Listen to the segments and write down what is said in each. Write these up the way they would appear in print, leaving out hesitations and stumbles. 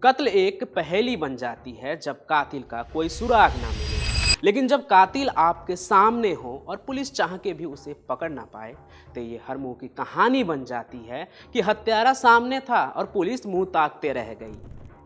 कत्ल एक पहेली बन जाती है जब कातिल का कोई सुराग ना मिले। लेकिन जब कातिल आपके सामने हो और पुलिस चाह के भी उसे पकड़ ना पाए तो ये हर मुंह की कहानी बन जाती है कि हत्यारा सामने था और पुलिस मुंह ताकते रह गई।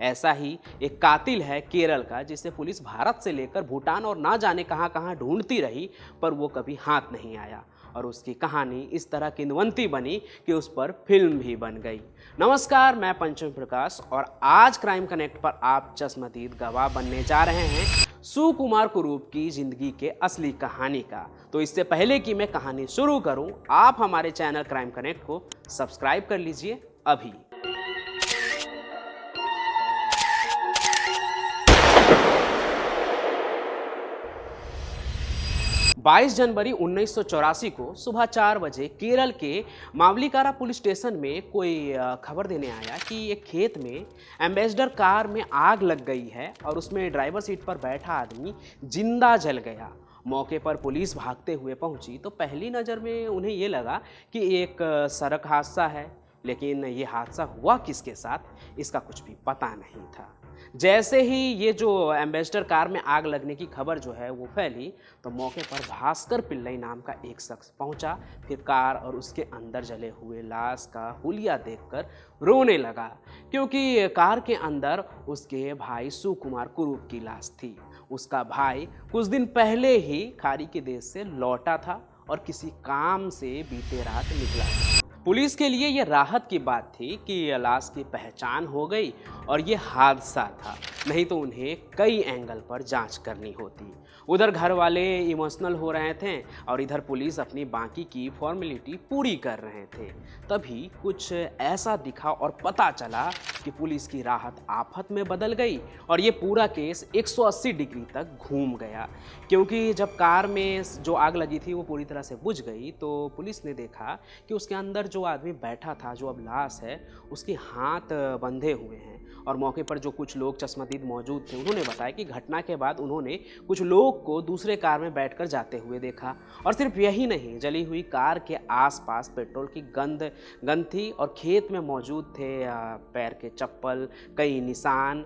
ऐसा ही एक कातिल है केरल का, जिसे पुलिस भारत से लेकर भूटान और ना जाने कहां कहां ढूंढती रही, पर वो कभी हाथ नहीं आया और उसकी कहानी इस तरह किंवदंती बनी कि उस पर फिल्म भी बन गई। नमस्कार, मैं पंचम प्रकाश और आज क्राइम कनेक्ट पर आप चश्मदीद गवाह बनने जा रहे हैं सुकुमार कुरूप की जिंदगी के असली कहानी का। तो इससे पहले कि मैं कहानी शुरू करूं, आप हमारे चैनल क्राइम कनेक्ट को सब्सक्राइब कर लीजिए अभी। 22 जनवरी 1984 को सुबह 4 बजे केरल के मावलीकारा पुलिस स्टेशन में कोई खबर देने आया कि एक खेत में एम्बेसडर कार में आग लग गई है और उसमें ड्राइवर सीट पर बैठा आदमी जिंदा जल गया। मौके पर पुलिस भागते हुए पहुंची तो पहली नज़र में उन्हें ये लगा कि एक सड़क हादसा है, लेकिन ये हादसा हुआ किसके साथ इसका कुछ भी पता नहीं था। जैसे ही ये जो एम्बेसडर कार में आग लगने की खबर जो है वो फैली तो मौके पर भास्कर पिल्लई नाम का एक शख्स पहुंचा। फिर कार और उसके अंदर जले हुए लाश का हुलिया देखकर रोने लगा, क्योंकि कार के अंदर उसके भाई सुकुमार कुरूप की लाश थी। उसका भाई कुछ दिन पहले ही खाड़ी के देश से लौटा था और किसी काम से बीते रात निकला। पुलिस के लिए यह राहत की बात थी कि लाश की पहचान हो गई और ये हादसा था, नहीं तो उन्हें कई एंगल पर जांच करनी होती। उधर घर वाले इमोशनल हो रहे थे और इधर पुलिस अपनी बाकी की फॉर्मेलिटी पूरी कर रहे थे। तभी कुछ ऐसा दिखा और पता चला कि पुलिस की राहत आफत में बदल गई और ये पूरा केस 180 डिग्री तक घूम गया। क्योंकि जब कार में जो आग लगी थी वो पूरी तरह से बुझ गई तो पुलिस ने देखा कि उसके अंदर जो आदमी बैठा था, जो अब लाश है, उसके हाथ बंधे हुए हैं। और मौके पर जो कुछ लोग चश्मदीद मौजूद थे उन्होंने बताया कि घटना के बाद उन्होंने कुछ लोग को दूसरे कार में बैठकर जाते हुए देखा। और सिर्फ यही नहीं, जली हुई कार के आसपास पेट्रोल की गंध थी और खेत में मौजूद थे पैर के चप्पल, कई निशान,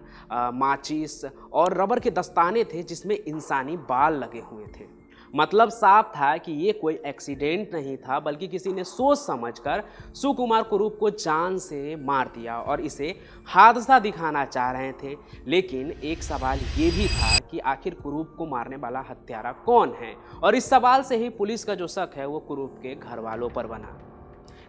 माचिस और रबर के दस्ताने थे जिसमें इंसानी बाल लगे हुए थे। मतलब साफ था कि ये कोई एक्सीडेंट नहीं था, बल्कि किसी ने सोच समझकर सुकुमार कुरूप को जान से मार दिया और इसे हादसा दिखाना चाह रहे थे। लेकिन एक सवाल ये भी था कि आखिर कुरूप को मारने वाला हत्यारा कौन है, और इस सवाल से ही पुलिस का जो शक है वो कुरूप के घर वालों पर बना।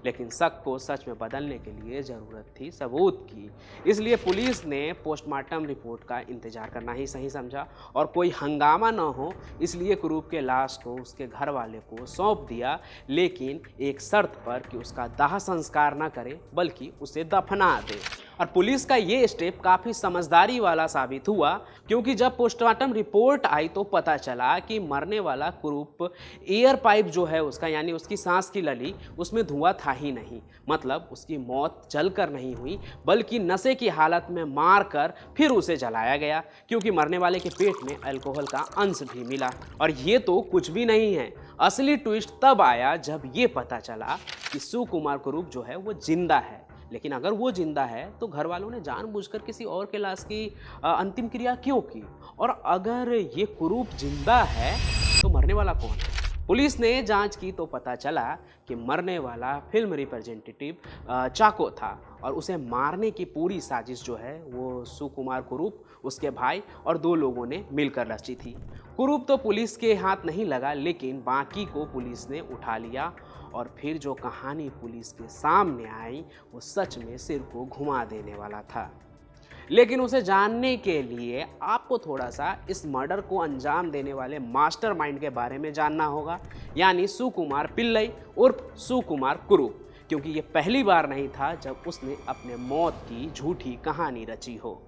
लेकिन शक को सच में बदलने के लिए ज़रूरत थी सबूत की, इसलिए पुलिस ने पोस्टमार्टम रिपोर्ट का इंतजार करना ही सही समझा और कोई हंगामा न हो इसलिए कुरूप के लाश को उसके घर वाले को सौंप दिया, लेकिन एक शर्त पर कि उसका दाह संस्कार न करे बल्कि उसे दफना दे। और पुलिस का ये स्टेप काफ़ी समझदारी वाला साबित हुआ, क्योंकि जब पोस्टमार्टम रिपोर्ट आई तो पता चला कि मरने वाला कुरूप एयर पाइप जो है उसका, यानी उसकी सांस की नली, उसमें धुआं था ही नहीं। मतलब उसकी मौत जलकर नहीं हुई बल्कि नशे की हालत में मार कर फिर उसे जलाया गया, क्योंकि मरने वाले के पेट में अल्कोहल का अंश भी मिला। और ये तो कुछ भी नहीं है, असली ट्विस्ट तब आया जब ये पता चला कि सुकुमार कुरूप जो है वो जिंदा है। लेकिन अगर वो जिंदा है तो घर वालों ने जानबूझकर किसी और के लाश की अंतिम क्रिया क्यों की? और अगर ये कुरूप जिंदा है तो मरने वाला कौन है? पुलिस ने जांच की तो पता चला कि मरने वाला फिल्म रिप्रेजेंटेटिव चाको था और उसे मारने की पूरी साजिश जो है वो सुकुमार कुरूप, उसके भाई और 2 लोगों ने मिलकर रची थी। कुरूप तो पुलिस के हाथ नहीं लगा, लेकिन बाकी को पुलिस ने उठा लिया और फिर जो कहानी पुलिस के सामने आई वो सच में सिर को घुमा देने वाला था। लेकिन उसे जानने के लिए आपको थोड़ा सा इस मर्डर को अंजाम देने वाले मास्टरमाइंड के बारे में जानना होगा, यानी सुकुमार पिल्लई उर्फ सुकुमार कुरूप, क्योंकि ये पहली बार नहीं था जब उसने अपने मौत की झूठी कहानी रची हो।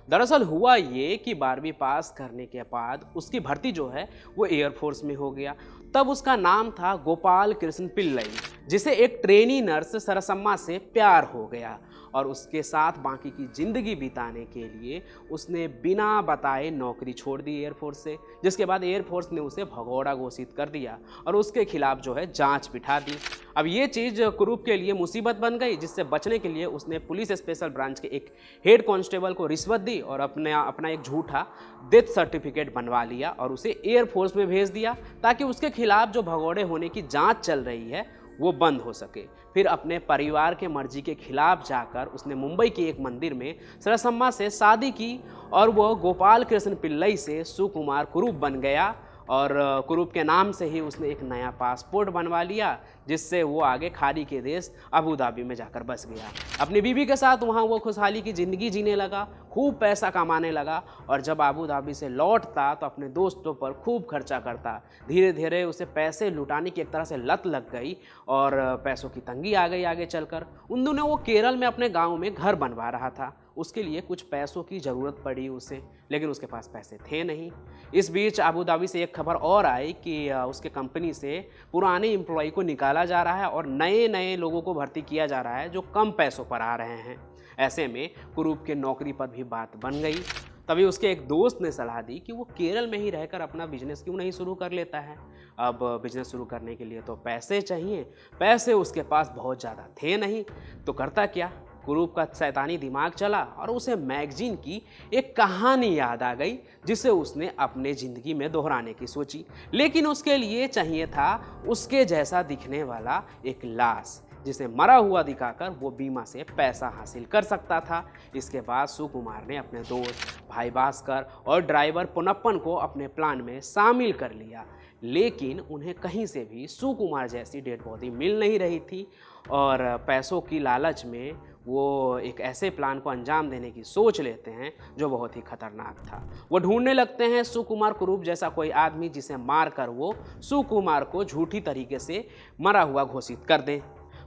दरअसल हुआ ये कि 12वीं पास करने के बाद उसकी भर्ती जो है वो एयरफोर्स में हो गया। तब उसका नाम था गोपाल कृष्ण पिल्लई, जिसे एक ट्रेनी नर्स सरसम्मा से प्यार हो गया और उसके साथ बाकी की जिंदगी बिताने के लिए उसने बिना बताए नौकरी छोड़ दी एयरफोर्स से, जिसके बाद एयरफोर्स ने उसे भगोड़ा घोषित कर दिया और उसके खिलाफ जो है जांच बिठा दी। अब ये चीज़ कुरूप के लिए मुसीबत बन गई, जिससे बचने के लिए उसने पुलिस स्पेशल ब्रांच के एक हेड कांस्टेबल को रिश्वत दी और अपना एक झूठा डेथ सर्टिफिकेट बनवा लिया और उसे एयरफोर्स में भेज दिया ताकि उसके खिलाफ जो भगोड़े होने की जांच चल रही है वो बंद हो सके। फिर अपने परिवार के मर्जी के खिलाफ जाकर उसने मुंबई के एक मंदिर में सरसम्मा से शादी की और वो गोपाल कृष्ण पिल्लई से सुकुमार कुरूप बन गया और कुरूप के नाम से ही उसने एक नया पासपोर्ट बनवा लिया, जिससे वो आगे खाड़ी के देश अबू धाबी में जाकर बस गया। अपनी बीवी के साथ वहाँ वो खुशहाली की ज़िंदगी जीने लगा, खूब पैसा कमाने लगा और जब अबू धाबी से लौटता तो अपने दोस्तों पर खूब खर्चा करता। धीरे धीरे उसे पैसे लुटाने की एक तरह से लत लग गई और पैसों की तंगी आ गई आगे चलकर। उन दिनों वो केरल में अपने गाँव में घर बनवा रहा था। उसके लिए कुछ पैसों की ज़रूरत पड़ी उसे, लेकिन उसके पास पैसे थे नहीं। इस बीच अबू धाबी से एक खबर और आई कि उसके कंपनी से पुराने एम्प्लॉय को निकाला जा रहा है और नए नए लोगों को भर्ती किया जा रहा है जो कम पैसों पर आ रहे हैं। ऐसे में कुरूप के नौकरी पर भी बात बन गई। तभी उसके एक दोस्त ने सलाह दी कि वो केरल में ही रहकर अपना बिजनेस क्यों नहीं शुरू कर लेता है। अब बिजनेस शुरू करने के लिए तो पैसे चाहिए, पैसे उसके पास बहुत ज़्यादा थे नहीं, तो करता क्या। कुरूप का शैतानी दिमाग चला और उसे मैगजीन की एक कहानी याद आ गई जिसे उसने अपने ज़िंदगी में दोहराने की सोची, लेकिन उसके लिए चाहिए था उसके जैसा दिखने वाला एक लाश जिसे मरा हुआ दिखाकर वो बीमा से पैसा हासिल कर सकता था। इसके बाद सुकुमार ने अपने दोस्त भाई भास्कर और ड्राइवर पुनप्पन को अपने प्लान में शामिल कर लिया, लेकिन उन्हें कहीं से भी सुकुमार जैसी डेड बॉडी मिल नहीं रही थी और पैसों की लालच में वो एक ऐसे प्लान को अंजाम देने की सोच लेते हैं जो बहुत ही खतरनाक था। वो ढूंढने लगते हैं सुकुमार कुरूप जैसा कोई आदमी जिसे मारकर वो सुकुमार को झूठी तरीके से मरा हुआ घोषित कर दें।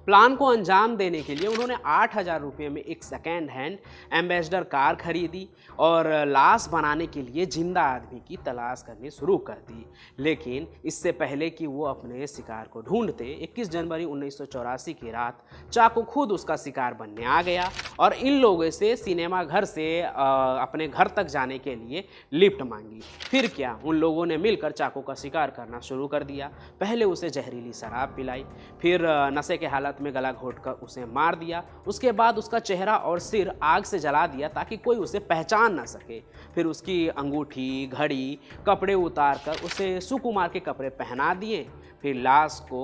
प्लान को अंजाम देने के लिए उन्होंने 8,000 रुपये में एक सेकेंड हैंड एम्बेसडर कार खरीदी और लाश बनाने के लिए जिंदा आदमी की तलाश करनी शुरू कर दी। लेकिन इससे पहले कि वो अपने शिकार को ढूंढते 21 जनवरी 1984 की रात चाकू खुद उसका शिकार बनने आ गया और इन लोगों से सिनेमा घर से अपने घर तक जाने के लिए लिफ्ट मांगी। फिर क्या, उन लोगों ने मिलकर चाकू का शिकार करना शुरू कर दिया। पहले उसे जहरीली शराब पिलाई, फिर नशे के हालत में गला घोंटकर उसे मार दिया। उसके बाद उसका चेहरा और सिर आग से जला दिया ताकि कोई उसे पहचान ना सके। फिर उसकी अंगूठी, घड़ी, कपड़े उतारकर उसे सुकुमार के कपड़े पहना दिए। फिर लाश को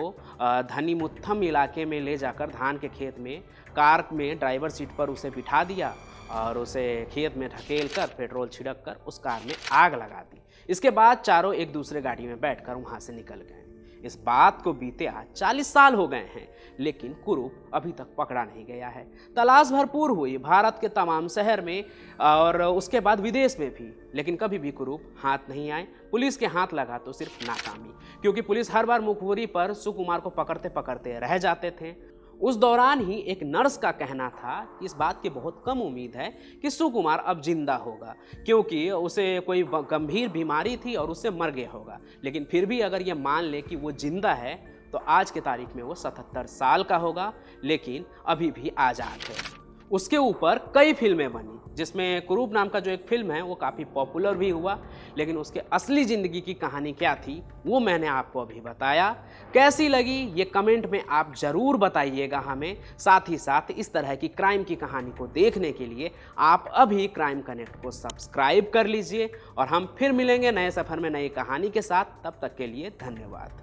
धनीमुत्थम इलाके में ले जाकर धान के खेत में कार में ड्राइवर सीट पर उसे बिठा दिया और उसे खेत में ढकेल कर पेट्रोल छिड़क कर उस कार में आग लगा दी। इसके बाद चारों एक दूसरे गाड़ी में बैठकर वहाँ से निकल गए। इस बात को बीते आज 40 साल हो गए हैं, लेकिन कुरूप अभी तक पकड़ा नहीं गया है। तलाश भरपूर हुई भारत के तमाम शहर में और उसके बाद विदेश में भी, लेकिन कभी भी कुरूप हाथ नहीं आए। पुलिस के हाथ लगा तो सिर्फ नाकामी, क्योंकि पुलिस हर बार मुखबिरी पर सुकुमार को पकड़ते पकड़ते रह जाते थे। उस दौरान ही एक नर्स का कहना था कि इस बात की बहुत कम उम्मीद है कि सुकुमार अब जिंदा होगा, क्योंकि उसे कोई गंभीर बीमारी थी और उससे मर गया होगा। लेकिन फिर भी अगर ये मान ले कि वो जिंदा है तो आज के तारीख में वो 77 साल का होगा, लेकिन अभी भी आज़ाद है। उसके ऊपर कई फिल्में बनी, जिसमें कुरूप नाम का जो एक फिल्म है वो काफ़ी पॉपुलर भी हुआ, लेकिन उसके असली ज़िंदगी की कहानी क्या थी वो मैंने आपको अभी बताया। कैसी लगी ये कमेंट में आप ज़रूर बताइएगा हमें। साथ ही साथ इस तरह की क्राइम की कहानी को देखने के लिए आप अभी क्राइम कनेक्ट को सब्सक्राइब कर लीजिए और हम फिर मिलेंगे नए सफ़र में नई कहानी के साथ। तब तक के लिए धन्यवाद।